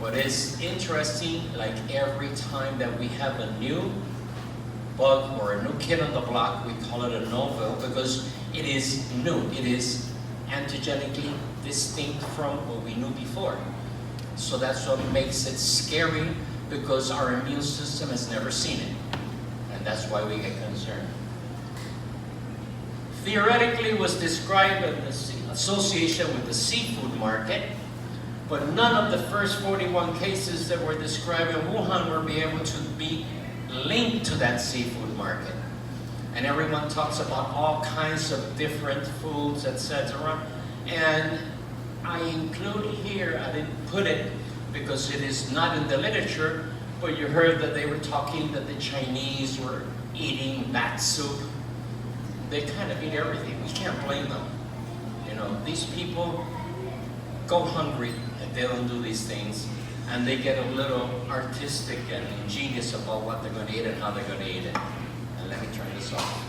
What is interesting, like every time that we have a new bug or a new kid on the block, we call it a novel because it is new. It is antigenically distinct from what we knew before. So that's what makes it scary, because our immune system has never seen it. And that's why we get concerned. Theoretically, it was described in the association with the seafood market, but none of the first 41 cases that were described in Wuhan were able to be linked to that seafood market. And everyone talks about all kinds of different foods, etc. And I include here, I didn't put it because it is not in the literature, but you heard that they were talking that the Chinese were eating bat soup. They kind of eat everything. We can't blame them. You know, these people go hungry if they don't do these things, and they get a little artistic and ingenious about what they're going to eat and how they're going to eat it. And let me turn this off.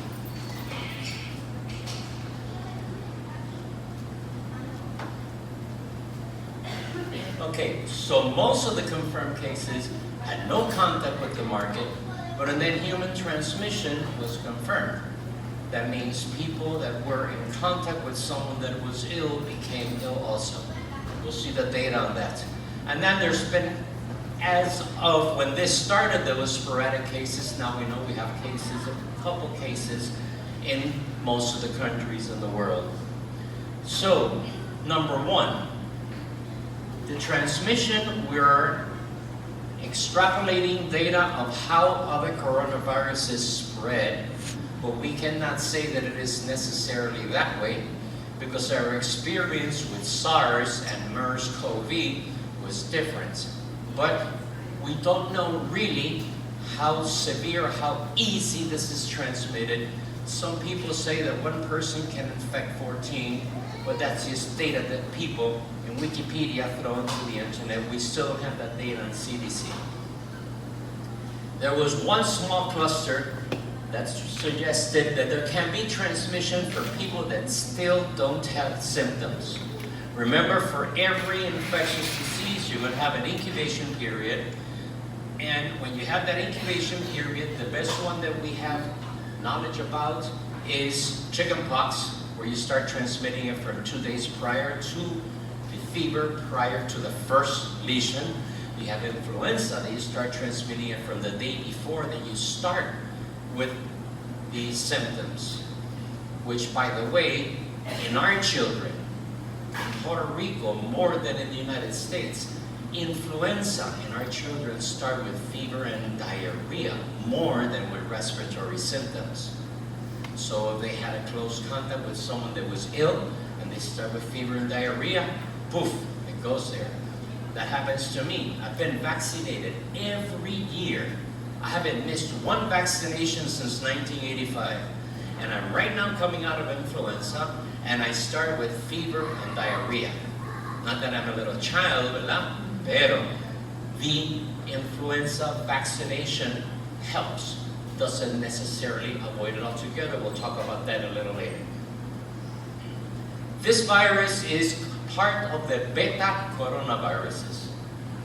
Okay, so most of the confirmed cases had no contact with the market, but then human transmission was confirmed. That means people that were in contact with someone that was ill became ill also. We'll see the data on that. And then there's been, as of when this started, there was sporadic cases. Now we know we have cases, a couple cases in most of the countries in the world. So, number one, the transmission, we're extrapolating data of how other coronaviruses spread, but we cannot say that it is necessarily that way, because our experience with SARS and MERS-CoV was different. But we don't know really how severe, how easy this is transmitted. Some people say that one person can infect 14, but that's just data that people in Wikipedia throw into the internet. We still don't have that data on CDC. There was one small cluster that suggested that there can be transmission for people that still don't have symptoms. Remember, for every infectious disease, you're going to have an incubation period. And when you have that incubation period, the best one that we have knowledge about is chickenpox, where you start transmitting it from 2 days prior to the fever, prior to the first lesion. You have influenza, that you start transmitting it from the day before, that you start with these symptoms, which, by the way, in our children, in Puerto Rico, more than in the United States, influenza in our children start with fever and diarrhea more than with respiratory symptoms. So if they had a close contact with someone that was ill and they start with fever and diarrhea, poof, it goes there. That happens to me. I've been vaccinated every year. I haven't missed one vaccination since 1985. And I'm right now coming out of influenza, and I start with fever and diarrhea. Not that I'm a little child, ¿verdad? Pero the influenza vaccination helps. Doesn't necessarily avoid it altogether. We'll talk about that a little later. This virus is part of the beta coronaviruses.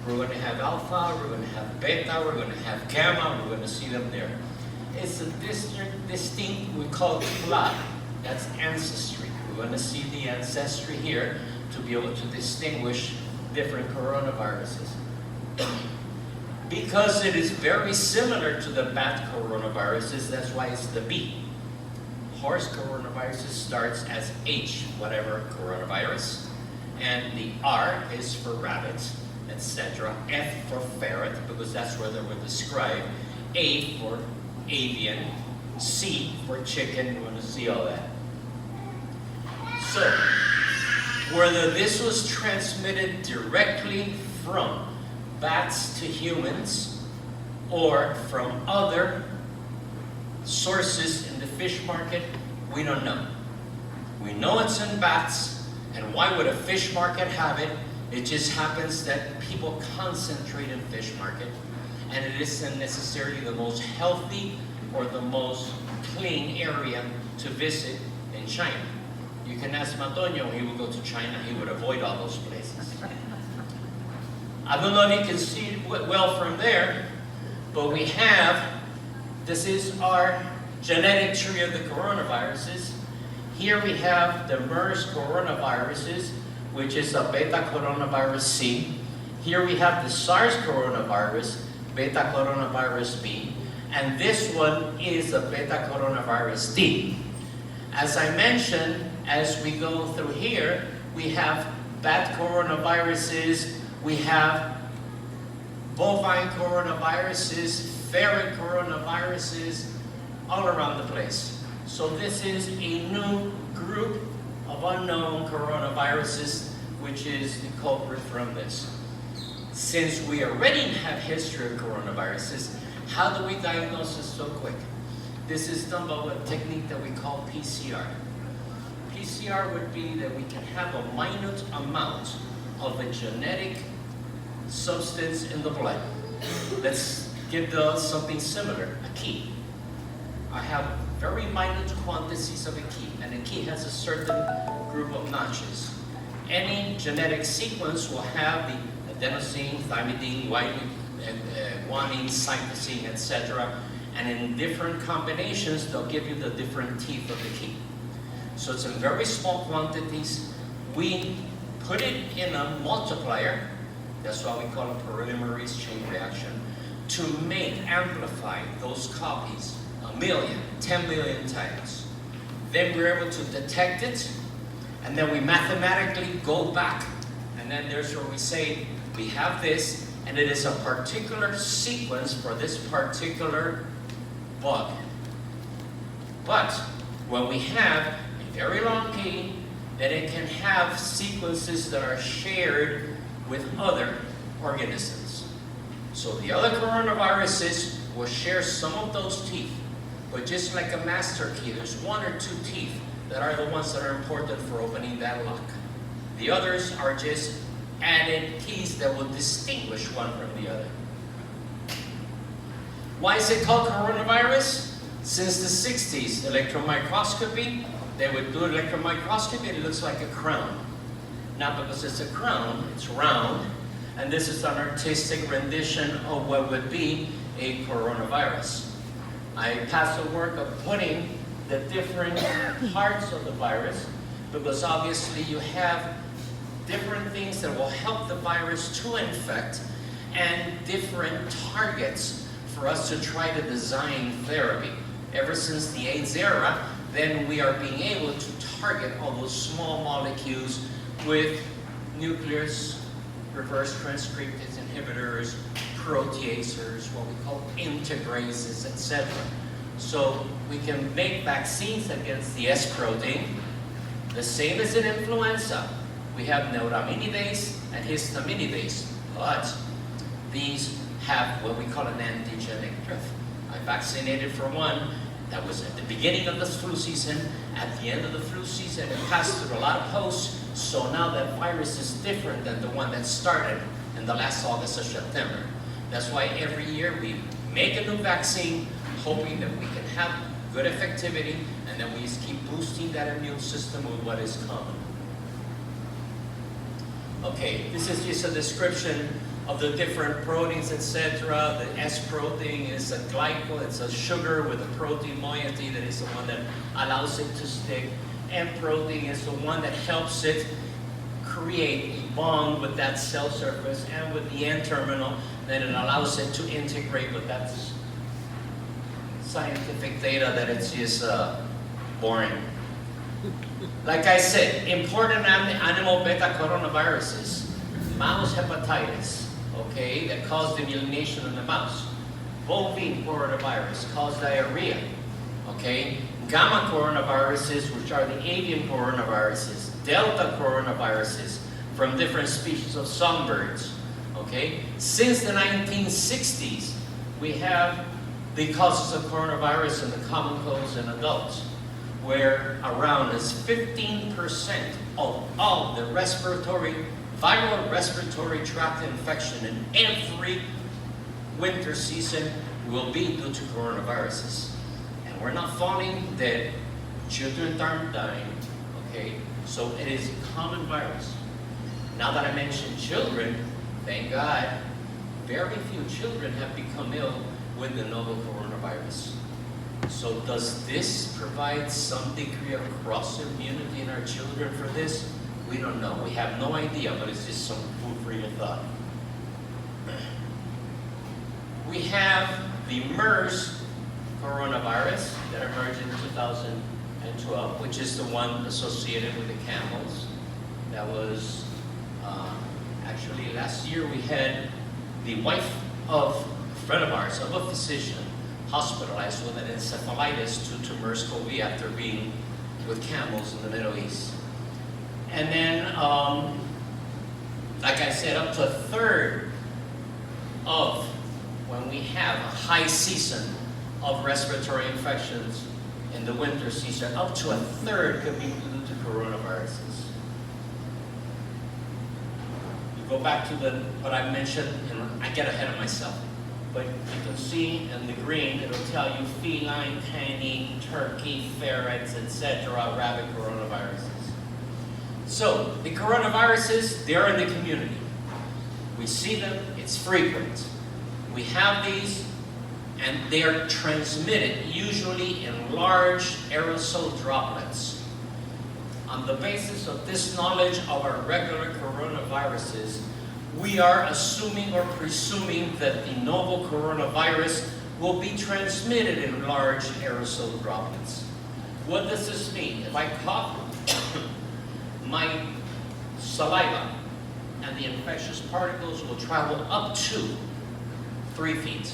We're going to have alpha, we're going to have beta, we're going to have gamma, we're going to see them there. It's a distinct, we call it blood. That's ancestry. We're going to see the ancestry here to be able to distinguish different coronaviruses. Because it is very similar to the bat coronaviruses, that's why it's the B. Horse coronaviruses starts as H, whatever coronavirus, and the R is for rabbit, etc. F for ferret, because that's where they were described. A for avian, C for chicken. We're going to see all that. So, whether this was transmitted directly from bats to humans or from other sources in the fish market, we don't know. We know it's in bats, and why would a fish market have it? It just happens that people concentrate in fish market, and it isn't necessarily the most healthy or the most clean area to visit in China. You can ask Matonio, he would go to China, he would avoid all those places. I don't know if you can see it well from there, but we have, this is our genetic tree of the coronaviruses. Here we have the MERS coronaviruses, which is a beta coronavirus C. Here we have the SARS coronavirus, beta coronavirus B. And this one is a beta coronavirus D. As I mentioned, as we go through here, we have bat coronaviruses, we have bovine coronaviruses, ferret coronaviruses, all around the place. So this is a new group of unknown coronaviruses, which is the culprit from this. Since we already have history of coronaviruses, how do we diagnose this so quick? This is done by a technique that we call PCR. PCR would be that we can have a minute amount of a genetic substance in the blood. Let's give something similar, a key. I have very minute quantities of a key, and a key has a certain group of notches. Any genetic sequence will have the adenosine, thymidine, guanine, cytosine, etc. And in different combinations, they'll give you the different teeth of the key. So it's in very small quantities. We put it in a multiplier, that's why we call it polymerase chain reaction, to amplify those copies 1 million, 10 million times. Then we're able to detect it, and then we mathematically go back. And then there's where we say, we have this, and it is a particular sequence for this particular bug. But when we have a very long key, then it can have sequences that are shared with other organisms. So the other coronaviruses will share some of those teeth, but just like a master key, there's 1 or 2 teeth that are the ones that are important for opening that lock. The others are just added keys that will distinguish one from the other. Why is it called coronavirus? Since the 60s, electron microscopy, they would do electron microscopy and it looks like a crown. Not because it's a crown, it's round, and this is an artistic rendition of what would be a coronavirus. I passed the work of putting the different parts of the virus, because obviously you have different things that will help the virus to infect and different targets for us to try to design therapy. Ever since the AIDS era, then we are being able to target all those small molecules with nucleus, reverse transcriptase inhibitors, proteasers, what we call integrases, etc. So we can make vaccines against the S protein, the same as in influenza. We have neuraminidase and histaminidase, but these have what we call an antigenic drift. I vaccinated for one that was at the beginning of the flu season. At the end of the flu season, it passed through a lot of hosts, so now that virus is different than the one that started in the last August or September. That's why every year we make a new vaccine, hoping that we can have good effectivity, and then we just keep boosting that immune system with what is common. Okay, this is just a description of the different proteins, etc. The S protein is a glycol, it's a sugar with a protein moiety that is the one that allows it to stick. M protein is the one that helps it create a bond with that cell surface, and with the N-terminal, then it allows it to integrate with that scientific data that it's just boring. Like I said, important animal beta coronaviruses, mouse hepatitis, okay, that caused demyelination in the mouse. Bovine coronavirus caused diarrhea, okay. Gamma coronaviruses, which are the avian coronaviruses. Delta coronaviruses from different species of songbirds, okay. Since the 1960s, we have the causes of coronavirus in the common colds in adults, where around 15% of all the viral respiratory tract infection in every winter season will be due to coronaviruses. And we're not falling dead, children aren't dying, okay? So it is a common virus. Now that I mentioned children, thank God, very few children have become ill with the novel coronavirus. So does this provide some degree of cross-immunity in our children for this? We don't know. We have no idea, but it's just some food for your thought. We have the MERS coronavirus that emerged in 2012, which is the one associated with the camels. That was, actually last year we had the wife of a friend of ours, of a physician, hospitalized with an encephalitis due to MERS-CoV after being with camels in the Middle East. And then, like I said, up to a third of when we have a high season of respiratory infections in the winter season, up to a third could be due to coronaviruses. You go back to what I mentioned, and I get ahead of myself. But you can see in the green, it'll tell you feline, canine, turkey, ferrets, etc., rabbit coronaviruses. So, the coronaviruses, they're in the community. We see them, it's frequent. We have these, and they are transmitted usually in large aerosol droplets. On the basis of this knowledge of our regular coronaviruses, we are assuming or presuming that the novel coronavirus will be transmitted in large aerosol droplets. What does this mean? If I cough, my saliva and the infectious particles will travel up to 3 feet.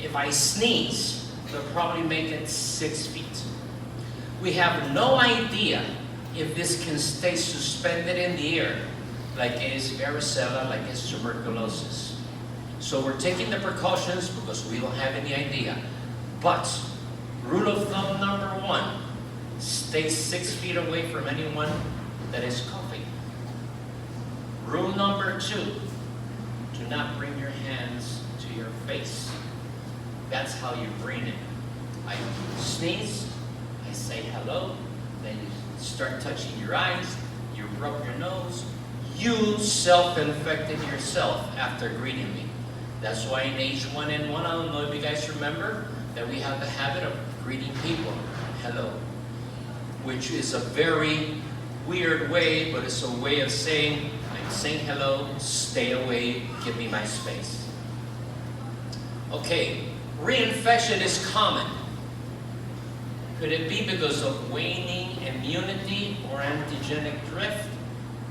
If I sneeze, they'll probably make it 6 feet. We have no idea if this can stay suspended in the air, like is varicella, like is tuberculosis. So we're taking the precautions because we don't have any idea. But rule of thumb number 1, stay 6 feet away from anyone that is coughing. Rule number 2, do not bring your hands to your face. That's how you bring it. I sneeze, I say hello, then you start touching your eyes, you rub your nose, you self-infected yourself after greeting me. That's why in H1N1, I don't know if you guys remember, that we have the habit of greeting people, hello, which is a very weird way, but it's a way of saying, I'm saying hello, stay away, give me my space. Okay, reinfection is common. Could it be because of waning immunity or antigenic drift?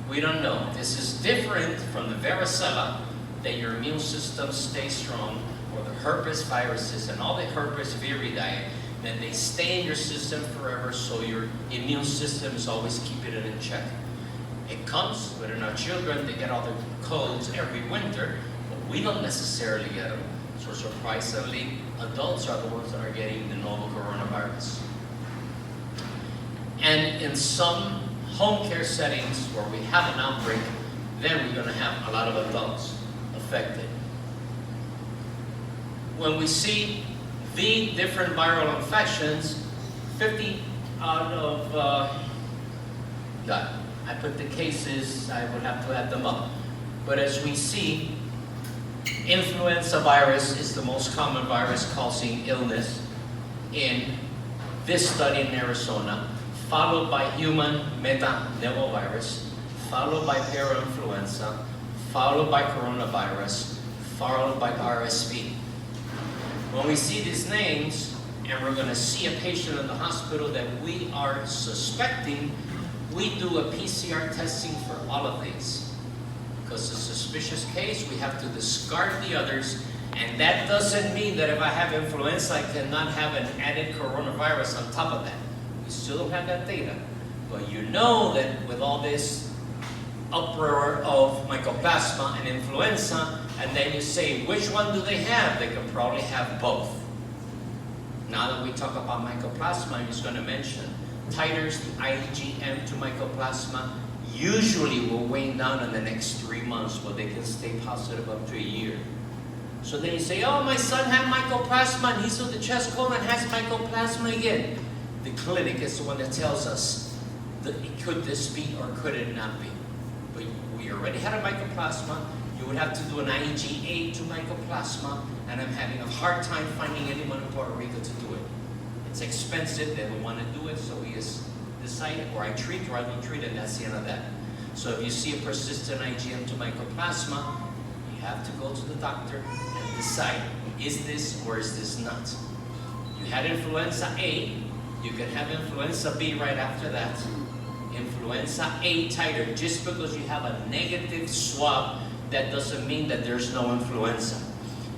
We don't know. This is different from the varicella, that your immune system stays strong, or the herpes viruses and all the herpes viridae, then they stay in your system forever, so your immune system is always keeping it in check. It comes, but in our children, they get all the colds every winter, but we don't necessarily get them. So surprisingly, adults are the ones that are getting the novel coronavirus. And in some home care settings where we have an outbreak, then we're going to have a lot of adults affected. When we see the different viral infections, 50 out of, I put the cases, I would have to add them up. But as we see, influenza virus is the most common virus causing illness in this study in Arizona, followed by human metapneumovirus, followed by parainfluenza, followed by coronavirus, followed by RSV. When we see these names, and we're going to see a patient in the hospital that we are suspecting, we do a PCR testing for all of these. Because a suspicious case, we have to discard the others, and that doesn't mean that if I have influenza, I cannot have an added coronavirus on top of that. We still don't have that data. But you know that with all this uproar of mycoplasma and influenza, and then you say, which one do they have? They could probably have both. Now that we talk about mycoplasma, I'm just going to mention, titers, the IgM to mycoplasma, usually will wane down in the next 3 months, but they can stay positive up to a year. So then you say, oh, my son had mycoplasma, and he's with the chest cold and has mycoplasma again. The clinic is the one that tells us, that could this be or could it not be? But we already had a mycoplasma, You would have to do an IgA to mycoplasma, and I'm having a hard time finding anyone in Puerto Rico to do it. It's expensive, they don't want to do it, so we just decide, or I treat or I don't treat, and that's the end of that. So if you see a persistent IgM to mycoplasma, you have to go to the doctor and decide, is this or is this not? You had influenza A, you can have influenza B right after that. Influenza A titer, just because you have a negative swab, that doesn't mean that there's no influenza.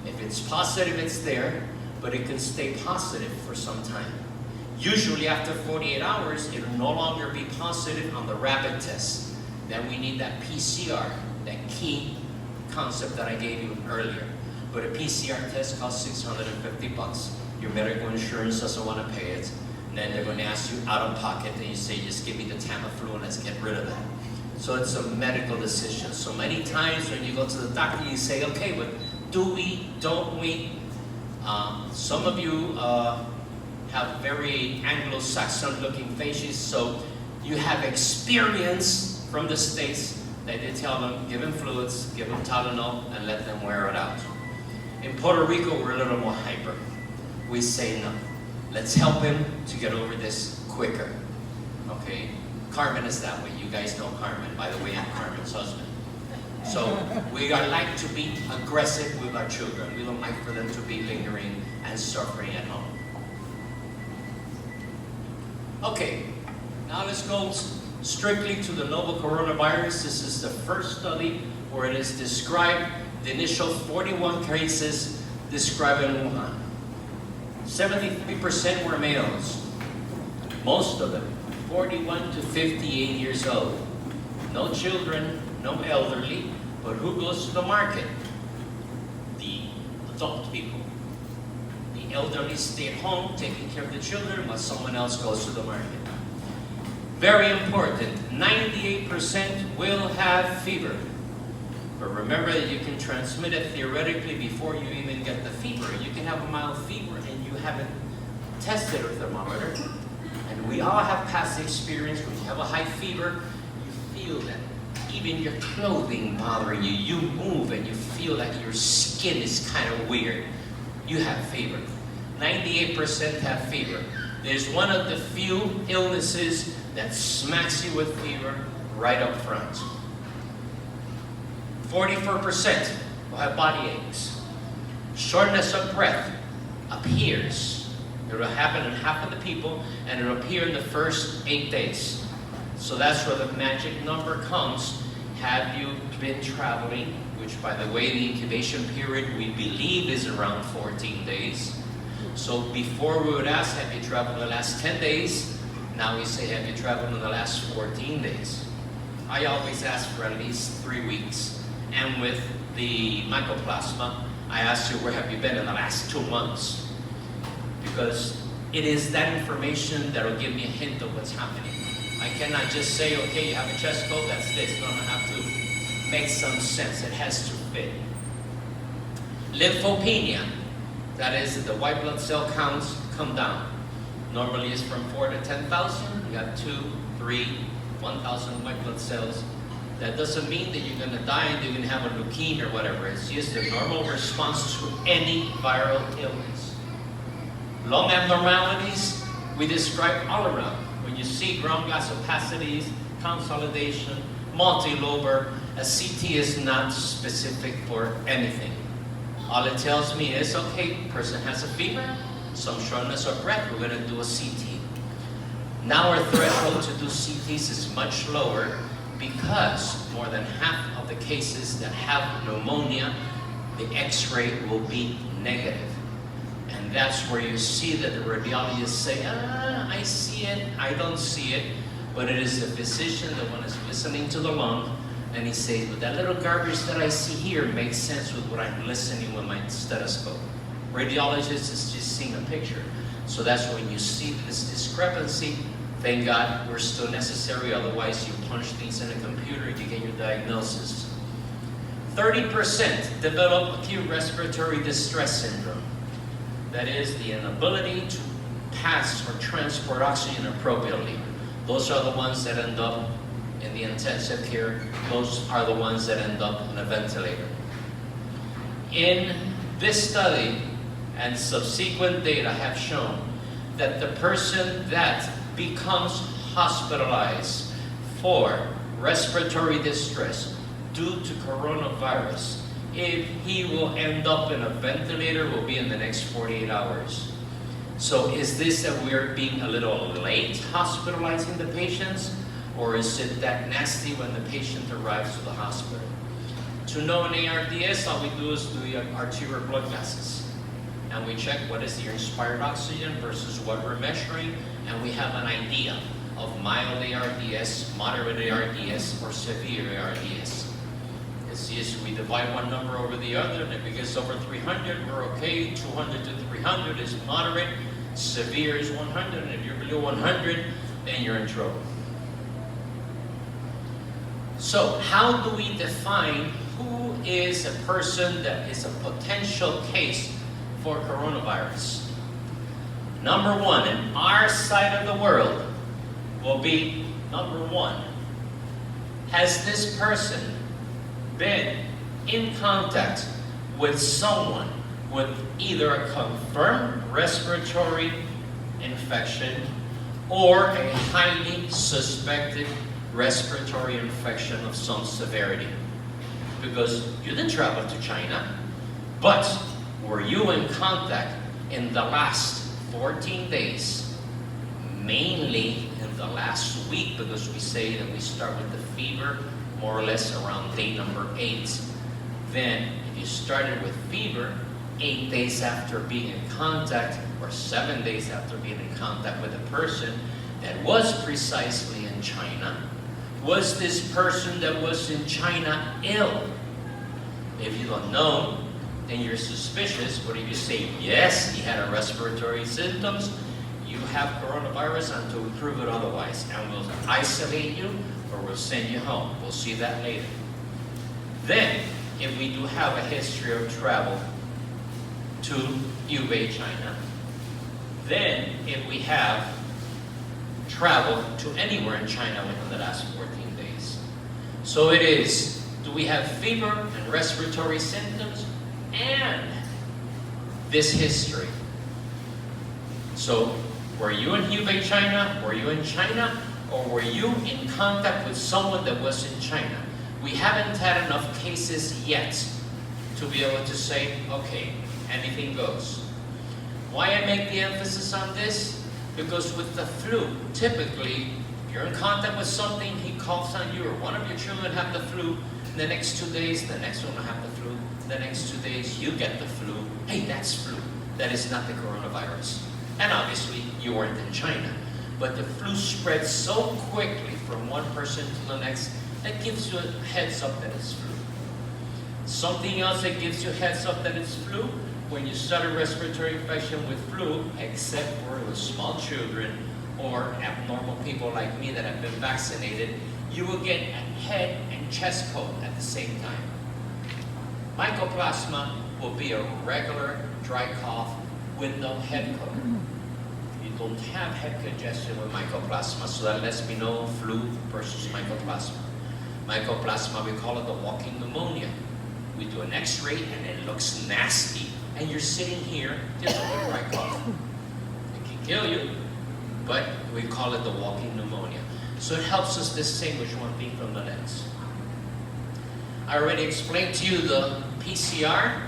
If it's positive, it's there, but it can stay positive for some time. Usually after 48 hours, it will no longer be positive on the rapid test. Then we need that PCR, that key concept that I gave you earlier. But a PCR test costs $650. Your medical insurance doesn't want to pay it. And then they're going to ask you out of pocket, and you say, just give me the Tamiflu and let's get rid of that. So it's a medical decision. So many times when you go to the doctor, you say, okay, but do we, don't we? Some of you have very Anglo-Saxon looking faces, so you have experience from the States that they tell them, give them fluids, give them Tylenol, and let them wear it out. In Puerto Rico, we're a little more hyper. We say no. Let's help him to get over this quicker, okay? Carmen is that way. You guys know Carmen. By the way, I'm Carmen's husband. So we are like to be aggressive with our children. We don't like for them to be lingering and suffering at home. Okay, now let's go strictly to the novel coronavirus. This is the first study where it is described, the initial 41 cases described in Wuhan. 73% were males, most of them 41 to 58 years old. No children, no elderly, but who goes to the market? The adult people. The elderly stay at home taking care of the children while someone else goes to the market. Very important, 98% will have fever. But remember that you can transmit it theoretically before you even get the fever. You can have a mild fever and you haven't tested a thermometer. And we all have past experience. When you have a high fever, you feel that even your clothing bothering you. You move and you feel like your skin is kind of weird. You have fever. 98% have fever. There's one of the few illnesses that smacks you with fever right up front. 44% will have body aches. Shortness of breath appears. It will happen in half of the people, and it will appear in the first 8 days. So that's where the magic number comes. Have you been traveling? Which, by the way, the incubation period we believe is around 14 days. So before we would ask, have you traveled in the last 10 days? Now we say, have you traveled in the last 14 days? I always ask for at least 3 weeks. And with the mycoplasma, I ask you, where have you been in the last 2 months? Because it is that information that will give me a hint of what's happening. I cannot just say, okay, you have a chest cold, that's this. No, I have to make some sense. It has to fit. Lymphopenia, that is, the white blood cell counts come down. Normally it's from 4 to 10,000. You have 2, 3, 1,000 white blood cells. That doesn't mean that you're going to die and you're going to have a leukemia or whatever. It's just a normal response to any viral illness. Lung abnormalities, we describe all around. When you see ground glass opacities, consolidation, multilobar, a CT is not specific for anything. All it tells me is, okay, person has a fever, some shortness of breath, we're going to do a CT. Now our threshold to do CTs is much lower, because more than half of the cases that have pneumonia, the X-ray will be negative. And that's where you see that the radiologists say, I see it, I don't see it, but it is the physician, the one is listening to the lung, and he says, but that little garbage that I see here makes sense with what I'm listening with my stethoscope. Radiologist is just seeing a picture. So that's when you see this discrepancy. Thank God we're still necessary, otherwise you punch things in a computer, you get your diagnosis. 30% develop acute respiratory distress syndrome. That is the inability to pass or transport oxygen appropriately. Those are the ones that end up in the intensive care. Those are the ones that end up in a ventilator. In this study and subsequent data have shown that the person that becomes hospitalized for respiratory distress due to coronavirus, if he will end up in a ventilator, will be in the next 48 hours. So is this that we're being a little late hospitalizing the patients, or is it that nasty when the patient arrives to the hospital? To know an ARDS, all we do is do the arterial blood gases. And we check what is the inspired oxygen versus what we're measuring, and we have an idea of mild ARDS, moderate ARDS, or severe ARDS. Is we divide one number over the other, and if it gets over 300, we're okay. 200 to 300 is moderate. Severe is 100, and if you're below 100, then you're in trouble. So how do we define who is a person that is a potential case for coronavirus? Number one, in our side of the world, will be number one. Has this person been in contact with someone with either a confirmed respiratory infection or a highly suspected respiratory infection of some severity? Because you didn't travel to China, but were you in contact in the last 14 days, mainly in the last week, because we say that we start with the fever more or less around day number 8. Then if you started with fever 8 days after being in contact, or 7 days after being in contact with a person that was precisely in China, was this person that was in China ill? If you don't know, then you're suspicious. But if you say, yes, he had a respiratory symptoms, you have coronavirus until we prove it otherwise. And we'll isolate you or we'll send you home. We'll see that later. Then, if we do have a history of travel to Hubei, China, then if we have travel to anywhere in China within the last 14 days. So it is, do we have fever and respiratory symptoms and this history? So, were you in Hubei, China? Were you in China? Or were you in contact with someone that was in China? We haven't had enough cases yet to be able to say, okay, anything goes. Why I make the emphasis on this? Because with the flu, typically, if you're in contact with something, he calls on you, or one of your children have the flu, the next 2 days, the next one will have the flu, the next 2 days, you get the flu. Hey, that's flu. That is not the coronavirus. And obviously, you weren't in China. But the flu spreads so quickly from one person to the next, that gives you a heads up that it's flu. Something else that gives you a heads up that it's flu, when you start a respiratory infection with flu, except for with small children or abnormal people like me that have been vaccinated, you will get a head and chest cold at the same time. Mycoplasma will be a regular dry cough with no head cold. You don't have head congestion with mycoplasma, so that lets me know flu versus mycoplasma. Mycoplasma, we call it the walking pneumonia. We do an x-ray and it looks nasty. And you're sitting here just with a dry cough. It can kill you, but we call it the walking pneumonia. So it helps us distinguish one thing from the next. I already explained to you the PCR.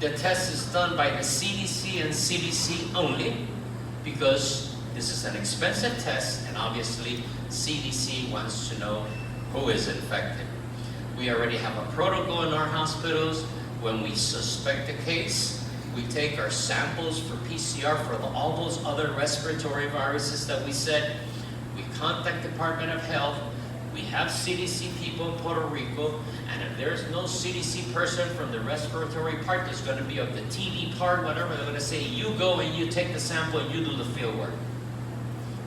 The test is done by the CDC and CDC only, because this is an expensive test, and obviously CDC wants to know who is infected. We already have a protocol in our hospitals. When we suspect a case, we take our samples for PCR for all those other respiratory viruses that we said. We contact Department of Health. We have CDC people in Puerto Rico, and if there's no CDC person from the respiratory part, there's going to be of the TB part, whatever, they're going to say, you go and you take the sample and you do the field work.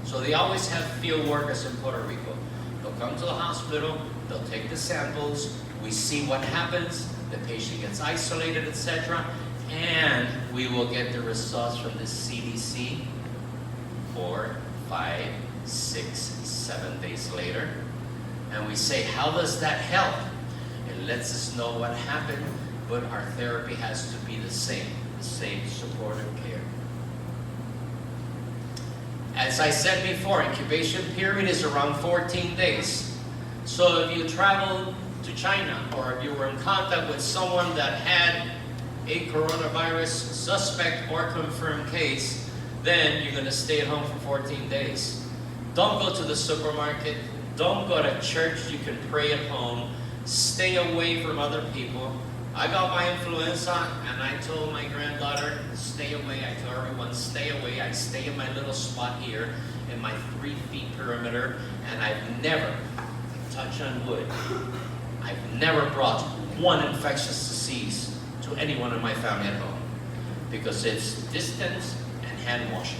So they always have field workers in Puerto Rico. They'll come to the hospital, they'll take the samples, we see what happens, the patient gets isolated, etc., and we will get the results from the CDC 4, 5, 6, 7 days later. And we say, how does that help? It lets us know what happened but our therapy has to be the same supportive care. As I said before, incubation period is around 14 days. So if you travel to China, or if you were in contact with someone that had a coronavirus suspect or confirmed case, then you're going to stay at home for 14 days. Don't go to the supermarket. Don't go to church. You can pray at home. Stay away from other people. I got my influenza, and I told my granddaughter, stay away. I told everyone, stay away. I stay in my little spot here in my 3 feet perimeter, and I've never, touch on wood, I've never brought one infectious disease to anyone in my family at home, because it's distance and hand washing.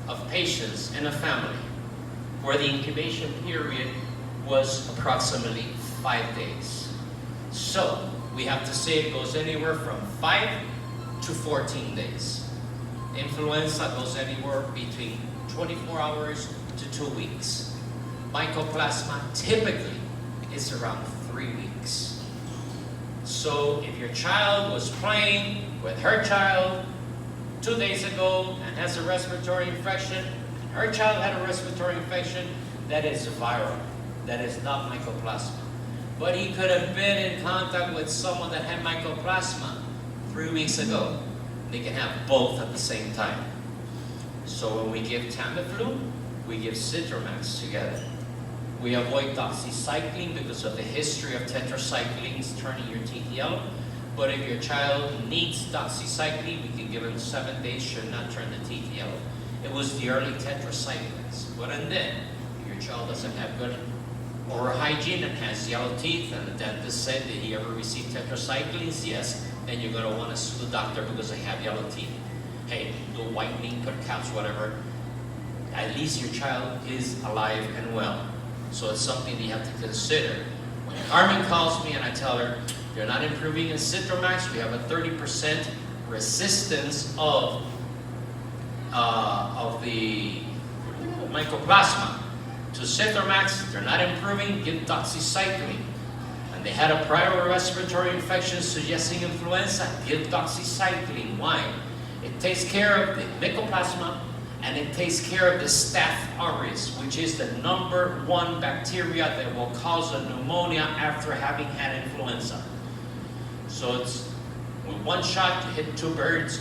Of patients in a family where the incubation period was approximately 5 days. So we have to say it goes anywhere from 5 to 14 days. Influenza goes anywhere between 24 hours to 2 weeks. Mycoplasma typically is around 3 weeks. So if your child was playing with her child 2 days ago and has a respiratory infection, her child had a respiratory infection, that is viral. That is not mycoplasma. But he could have been in contact with someone that had mycoplasma 3 weeks ago. They can have both at the same time. So when we give Tamiflu, we give Citromax together. We avoid doxycycline because of the history of tetracyclines turning your TTL. But if your child needs doxycycline, we can give him 7 days, should not turn the TTL. It was the early tetracyclines. But then, if your child doesn't have good oral hygiene and has yellow teeth, and the dentist said, did he ever receive tetracyclines? Yes. Then you're going to want to sue the doctor because they have yellow teeth. Hey, do whitening, put caps, whatever. At least your child is alive and well. So it's something that you have to consider. When Carmen calls me and I tell her, you're not improving in Citromax, we have a 30% resistance of the mycoplasma. To Citromax, they're not improving, give doxycycline. And they had a prior respiratory infection suggesting influenza, give doxycycline. Why? It takes care of the mycoplasma, and it takes care of the Staph aureus, which is the #1 bacteria that will cause a pneumonia after having had influenza. So it's with one shot, you hit 2 birds.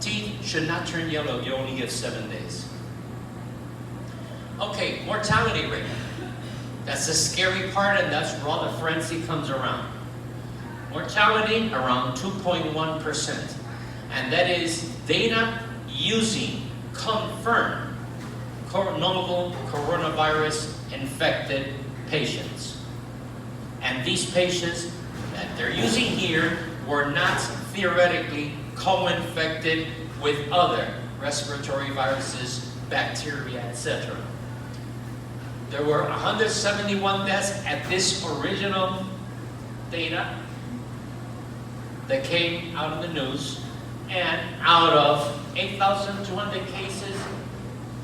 Teeth should not turn yellow, you only give 7 days. Okay, mortality rate. That's the scary part, and that's where all the frenzy comes around. Mortality around 2.1%. And that is data using confirmed novel coronavirus infected patients. And these patients that they're using here were not theoretically co-infected with other respiratory viruses, bacteria, etc. There were 171 deaths at this original data that came out of the news, and out of 8,200 cases,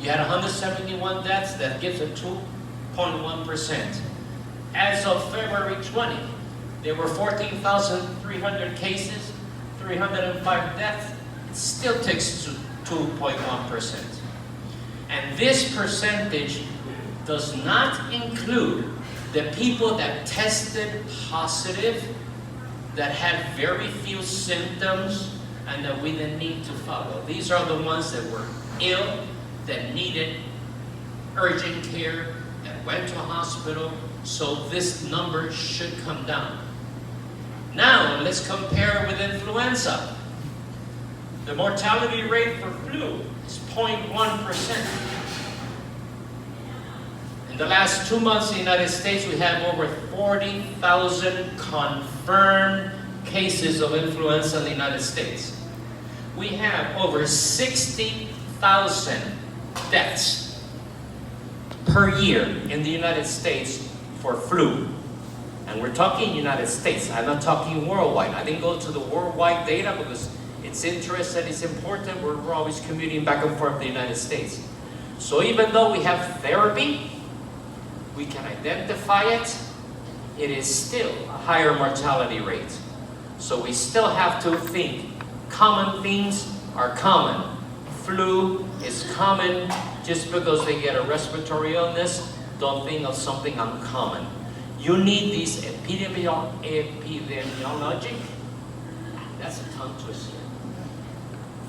you had 171 deaths. That gives a 2.1%. As of February 20, there were 14,300 cases, 305 deaths. It still takes 2.1%. And this percentage does not include the people that tested positive, that had very few symptoms, and that we didn't need to follow. These are the ones that were ill, that needed urgent care, that went to a hospital. So this number should come down. Now, let's compare with influenza. The mortality rate for flu is 0.1%. In the last 2 months in the United States, we have over 40,000 confirmed cases of influenza in the United States. We have over 60,000 deaths per year in the United States for flu. And we're talking United States, I'm not talking worldwide. I didn't go to the worldwide data because it's interesting, it's important. We're always commuting back and forth to the United States. So even though we have therapy, we can identify it, it is still a higher mortality rate. So we still have to think. Common things are common. Flu is common. Just because they get a respiratory illness, don't think of something uncommon. You need these epidemiologic, that's a tongue twister,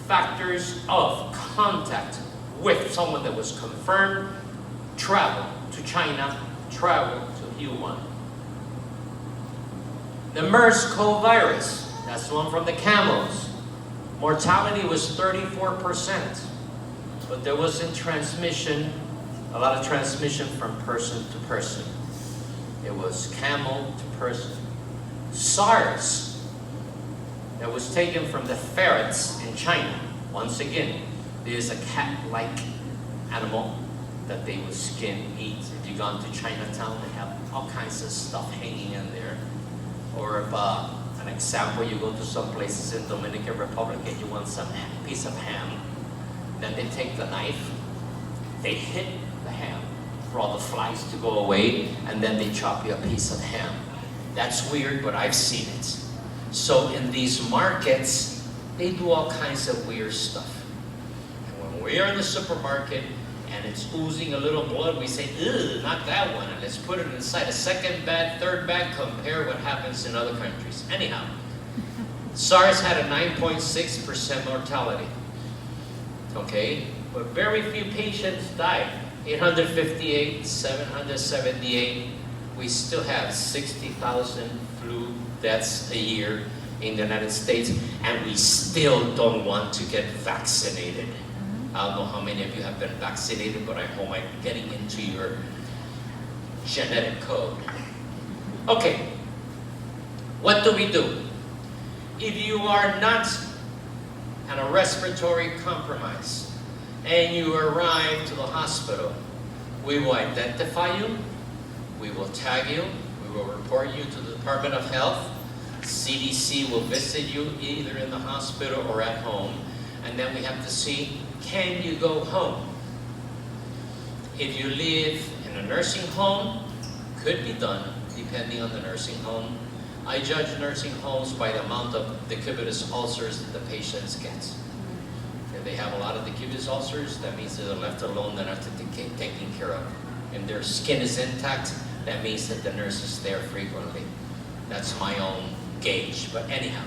factors of contact with someone that was confirmed, travel to China, travel to Wuhan. The MERS-CoV virus, that's the one from the camels. Mortality was 34%, but there wasn't transmission, a lot of transmission from person to person. It was camel to person. SARS, that was taken from the ferrets in China. Once again, there's a cat-like animal that they would skin, eat. If you go into Chinatown, they have all kinds of stuff hanging in there. Or if, an example, you go to some places in Dominican Republic and you want some piece of ham, then they take the knife, they hit the ham for all the flies to go away, and then they chop you a piece of ham. That's weird, but I've seen it. So in these markets, they do all kinds of weird stuff. And when we are in the supermarket and it's oozing a little blood, we say, ugh, not that one, and let's put it inside a second bag, third bag, compare what happens in other countries. Anyhow, SARS had a 9.6% mortality, okay? But very few patients died. 858, 778. We still have 60,000 flu deaths a year in the United States, and we still don't want to get vaccinated. I don't know how many of you have been vaccinated, but I hope I'm getting into your genetic code. Okay, what do we do? If you are not on a respiratory compromise and you arrive to the hospital, we will identify you, we will tag you, we will report you to the Department of Health. CDC will visit you either in the hospital or at home, and then we have to see, can you go home? If you live in a nursing home, could be done depending on the nursing home. I judge nursing homes by the amount of decubitus ulcers that the patients get. If they have a lot of decubitus ulcers, that means that they're left alone, they're not taken care of. If their skin is intact, that means that the nurse is there frequently. That's my own gauge, but anyhow.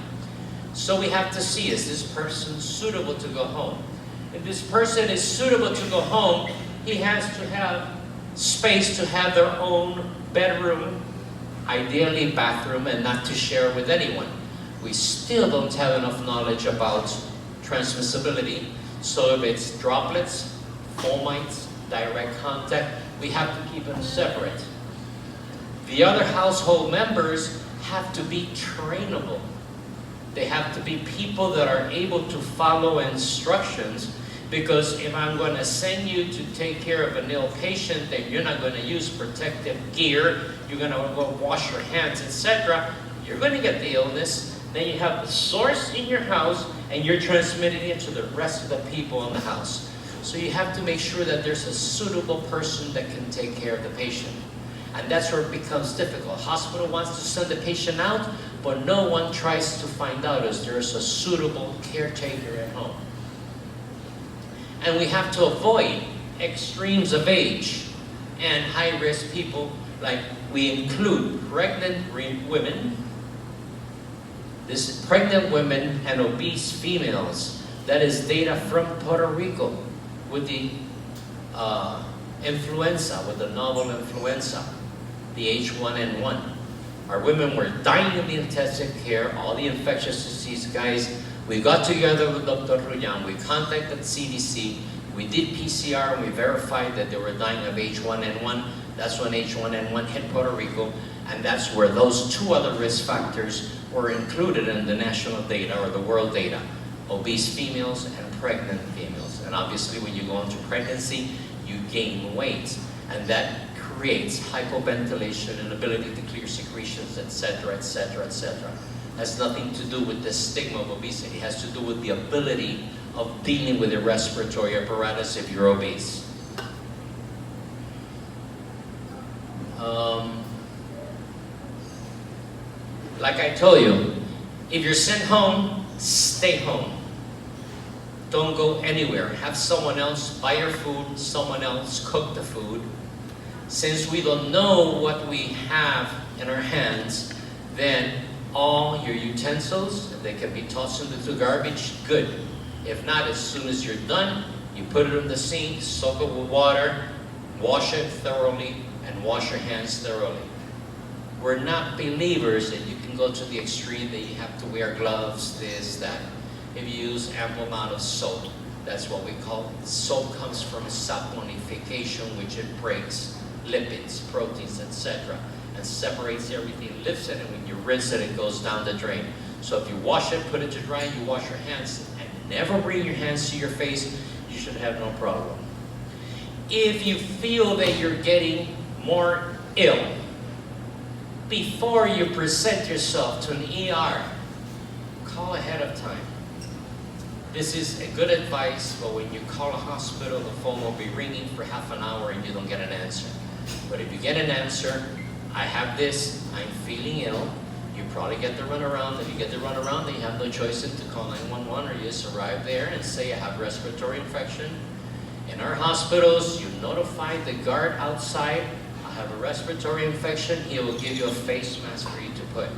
So we have to see, is this person suitable to go home? If this person is suitable to go home, he has to have space to have their own bedroom, ideally bathroom, and not to share with anyone. We still don't have enough knowledge about transmissibility. So if it's droplets, fomites, direct contact, we have to keep them separate. The other household members have to be trainable. They have to be people that are able to follow instructions, because if I'm going to send you to take care of an ill patient, then you're not going to use protective gear, you're going to go wash your hands, etc., you're going to get the illness. Then you have the source in your house, and you're transmitting it to the rest of the people in the house. So you have to make sure that there's a suitable person that can take care of the patient. And that's where it becomes difficult. Hospital wants to send the patient out, but no one tries to find out if there's a suitable caretaker at home. And we have to avoid extremes of age and high-risk people, like we include pregnant women, pregnant women and obese females. That is data from Puerto Rico with the influenza, with the novel influenza, the H1N1. Our women were dying in the intensive care, all the infectious disease guys. We got together with Dr. Ruyan, we contacted CDC, we did PCR, and we verified that they were dying of H1N1. That's when H1N1 hit Puerto Rico, and that's where those two other risk factors were included in the national data or the world data: obese females and pregnant females. And obviously when you go into pregnancy, you gain weight, and that creates hypoventilation, inability to clear secretions, etc., etc., etc. Has nothing to do with the stigma of obesity. It has to do with the ability of dealing with the respiratory apparatus if you're obese. Like I told you, if you're sent home, stay home. Don't go anywhere. Have someone else buy your food, someone else cook the food. Since we don't know what we have in our hands, then all your utensils, if they can be tossed into the garbage, good. If not, as soon as you're done, you put it in the sink, soak it with water, wash it thoroughly, and wash your hands thoroughly. We're not believers that you can go to the extreme that you have to wear gloves, this, that. If you use ample amount of soap, that's what we call, soap comes from saponification, which it breaks lipids, proteins, etc. and separates everything, lifts it, and when you rinse it, it goes down the drain. So if you wash it, put it to dry, you wash your hands, and never bring your hands to your face, you should have no problem. If you feel that you're getting more ill, before you present yourself to an ER, call ahead of time. This is a good advice, but when you call a hospital, the phone will be ringing for half an hour and you don't get an answer. But if you get an answer, I have this, I'm feeling ill, you probably get the runaround. If you get the runaround, then you have no choice but to call 911, or you just arrive there and say, I have respiratory infection. In our hospitals, you notify the guard outside, I have a respiratory infection, he will give you a face mask for you to put.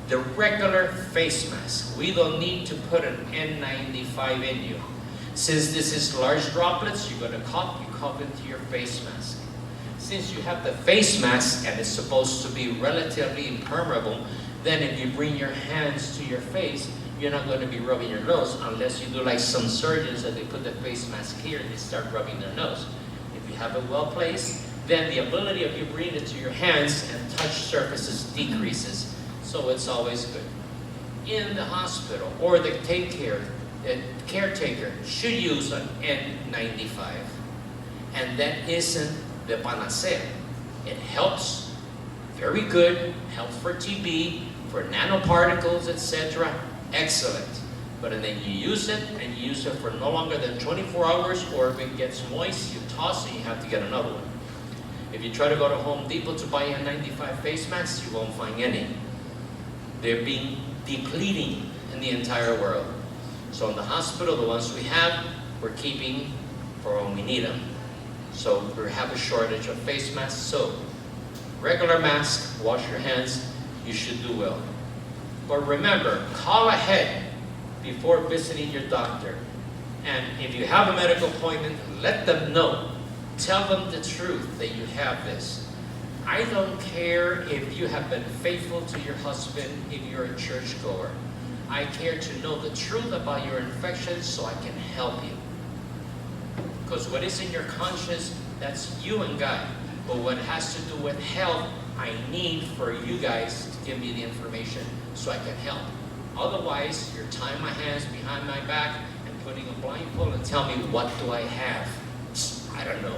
The regular face mask, we don't need to put an N95 in you. Since this is large droplets, you're going to cough, you cough into your face mask. Since you have the face mask and it's supposed to be relatively impermeable, then if you bring your hands to your face, you're not going to be rubbing your nose unless you do like some surgeons that they put the face mask here and they start rubbing their nose. If you have it well placed, then the ability of you bringing it to your hands and touch surfaces decreases. So it's always good. In the hospital, or the caretaker should use an N95. And that isn't the panacea. It helps, very good, helps for TB, for nanoparticles, etc. Excellent. But then you use it, and you use it for no longer than 24 hours, or if it gets moist, you toss it, you have to get another one. If you try to go to Home Depot to buy a 95 face mask, you won't find any. They're being depleting in the entire world. So in the hospital, the ones we have, we're keeping for when we need them. So we have a shortage of face masks. So regular mask, wash your hands, you should do well. But remember, call ahead before visiting your doctor. And if you have a medical appointment, let them know. Tell them the truth that you have this. I don't care if you have been faithful to your husband, if you're a churchgoer. I care to know the truth about your infection so I can help you. Because what is in your conscience, that's you and God. But what has to do with health, I need for you guys to give me the information so I can help. Otherwise, you're tying my hands behind my back and putting a blindfold and tell me, what do I have? I don't know.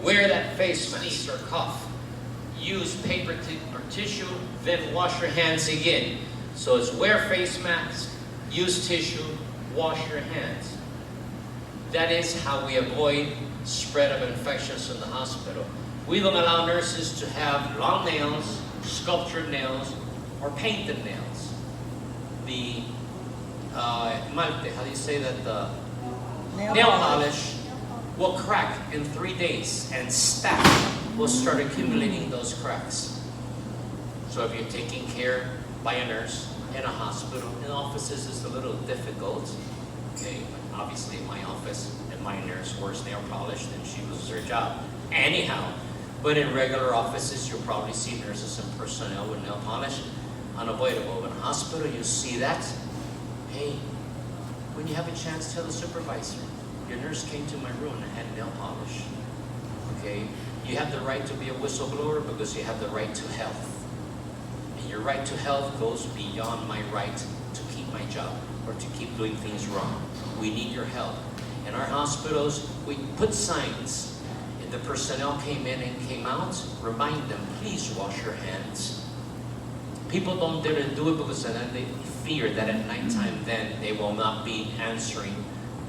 Wear that face mask or cough. Use paper or tissue, then wash your hands again. So it's wear face mask, use tissue, wash your hands. That is how we avoid spread of infections in the hospital. We don't allow nurses to have long nails, sculptured nails, or painted nails. The malte, how do you say that? The nail polish will crack in 3 days, and staph will start accumulating those cracks. So if you're taking care by a nurse in a hospital, in offices it's a little difficult. Okay, but obviously in my office, and my nurse wears nail polish, then she loses her job. Anyhow, but in regular offices, you'll probably see nurses and personnel with nail polish. Unavoidable. In a hospital, you see that. Hey, when you have a chance, tell the supervisor. Your nurse came to my room and had nail polish. Okay? You have the right to be a whistleblower because you have the right to health. And your right to health goes beyond my right to keep my job or to keep doing things wrong. We need your help. In our hospitals, we put signs. If the personnel came in and came out, remind them, please wash your hands. People don't dare to do it because then they fear that at nighttime then they will not be answering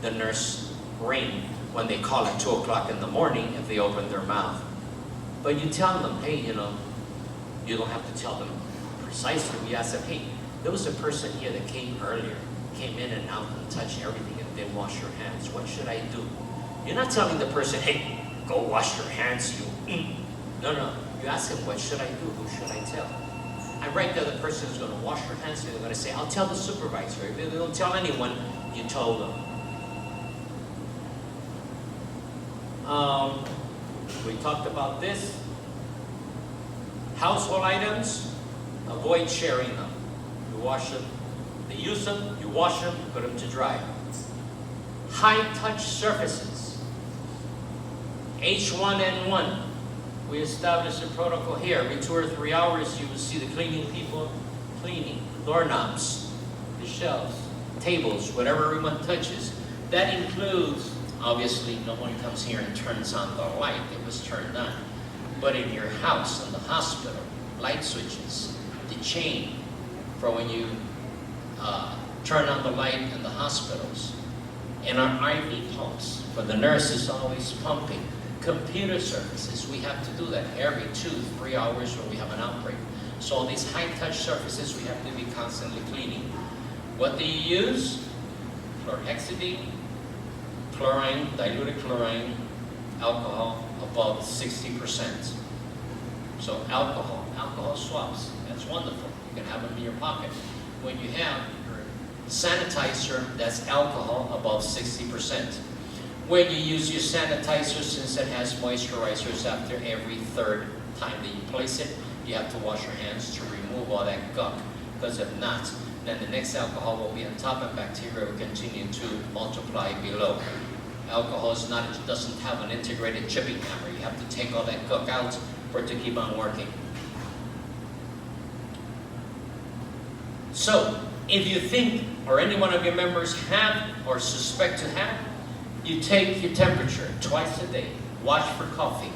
the nurse ring when they call at 2 o'clock in the morning if they open their mouth. But you tell them, hey, you know, you don't have to tell them precisely. We ask them, hey, there was a person here that came earlier, came in and out and touched everything and didn't wash your hands. What should I do? You're not telling the person, hey, go wash your hands, you. No, no. You ask them, what should I do? Who should I tell? And right there, the person is going to wash their hands and they're going to say, I'll tell the supervisor. If they don't tell anyone, you told them. We talked about this. Household items, avoid sharing them. You wash them, they use them, you wash them, you put them to dry. High-touch surfaces. H1N1. We established a protocol here. Every 2 or 3 hours, you will see the cleaning people cleaning doorknobs, the shelves, tables, whatever everyone touches. That includes, obviously, no one comes here and turns on the light. It was turned on. But in your house, in the hospital, light switches, the chain for when you turn on the light in the hospitals, and our IV pumps for the nurses always pumping. Computer surfaces, we have to do that every 2 to 3 hours when we have an outbreak. So all these high-touch surfaces, we have to be constantly cleaning. What do you use? Chlorhexidine, chlorine, diluted chlorine, alcohol above 60%. So alcohol swabs, that's wonderful. You can have them in your pocket. When you have your sanitizer, that's alcohol above 60%. When you use your sanitizer, since it has moisturizers, after every 3rd time that you place it, you have to wash your hands to remove all that gunk. Because if not, then the next alcohol will be on top and bacteria will continue to multiply below. Alcohol is not, it doesn't have an integrated chipping hammer. You have to take all that gunk out for it to keep on working. So, if you think, or any one of your members have, or suspect to have, you take your temperature twice a day. Watch for coughing.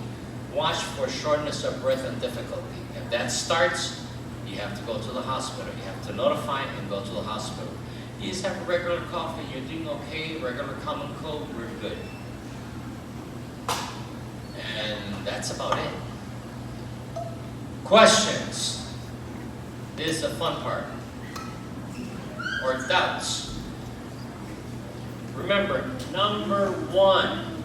Watch for shortness of breath and difficulty. If that starts, you have to go to the hospital. You have to notify and go to the hospital. You just have regular coughing, you're doing okay, regular common cold, we're good. And that's about it. Questions? This is the fun part. Or doubts. Remember, number one,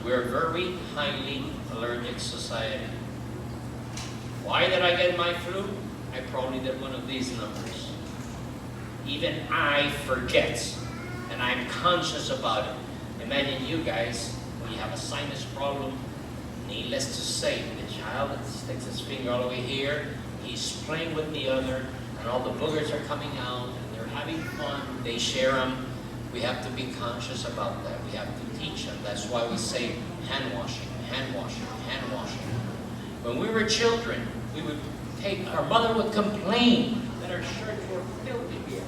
we're a very highly allergic society. Why did I get my flu? I probably did one of these numbers. Even I forget, and I'm conscious about it. Imagine you guys, when you have a sinus problem, needless to say, the child sticks his finger all the way here, he's playing with the other, and all the boogers are coming out, and they're having fun, they share them. We have to be conscious about that. We have to teach them. That's why we say hand washing, hand washing, hand washing. When we were children, we would our mother would complain that our shirts were filthy here.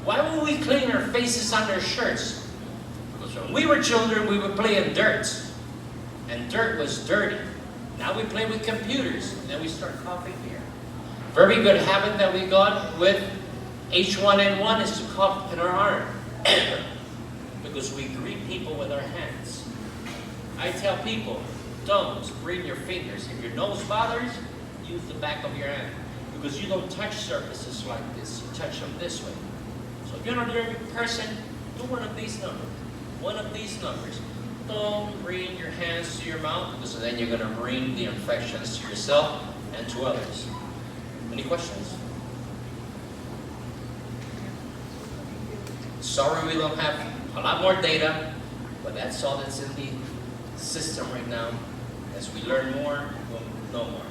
Why would we clean our faces on our shirts? Because when we were children, we would play in dirt. And dirt was dirty. Now we play with computers, and then we start coughing here. Very good habit that we got with H1N1 is to cough in our arm. Because we greet people with our hands. I tell people, don't bring your fingers. If your nose bothers, use the back of your hand. Because you don't touch surfaces like this. You touch them this way. So if you're an allergic person, do one of these numbers. One of these numbers. Don't bring your hands to your mouth, because then you're going to bring the infections to yourself and to others. Any questions? Sorry we don't have a lot more data, but that's all that's in the system right now. As we learn more, we'll know more.